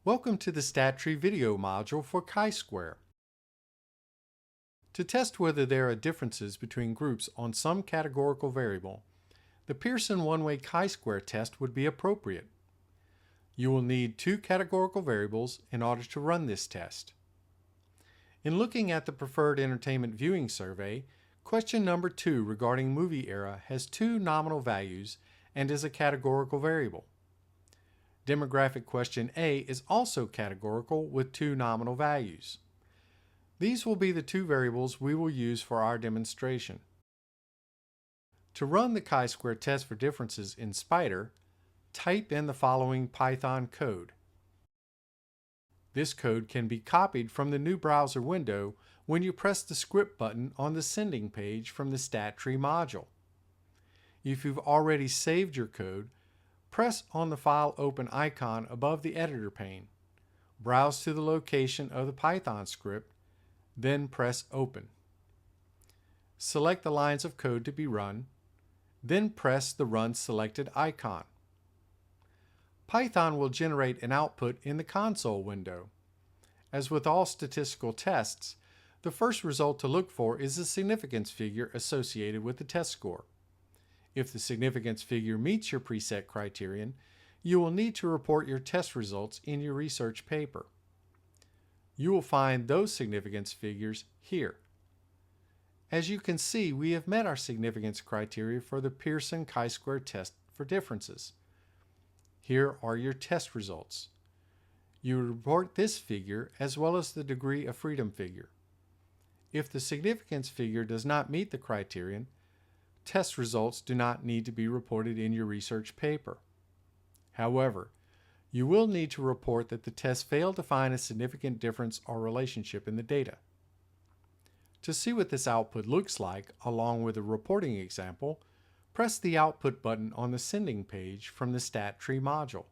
Welcome to the StatTree video module for chi-square. To test whether there are differences between groups on some categorical variable, the Pearson one-way chi-square test would be appropriate. You will need two categorical variables in order to run this test. In looking at the preferred entertainment viewing survey, question number 2 regarding movie era has two nominal values and is a categorical variable. Demographic question A is also categorical with two nominal values. These will be the two variables we will use for our demonstration. To run the chi-square test for differences in Spyder, type in the following Python code. This code can be copied from the new browser window when you press the script button on the sending page from the StatTree module. If you've already saved your code, press on the File Open icon above the editor pane. Browse to the location of the Python script, then press Open. Select the lines of code to be run, then press the Run Selected icon. Python will generate an output in the console window. As with all statistical tests, the first result to look for is the significance figure associated with the test score. If the significance figure meets your preset criterion, you will need to report your test results in your research paper. You will find those significance figures here. As you can see, we have met our significance criteria for the Pearson chi-square test for differences. Here are your test results. You report this figure as well as the degree of freedom figure. If the significance figure does not meet the criterion, test results do not need to be reported in your research paper. However, you will need to report that the test failed to find a significant difference or relationship in the data. To see what this output looks like, along with a reporting example, press the Output button on the sending page from the StatTree module.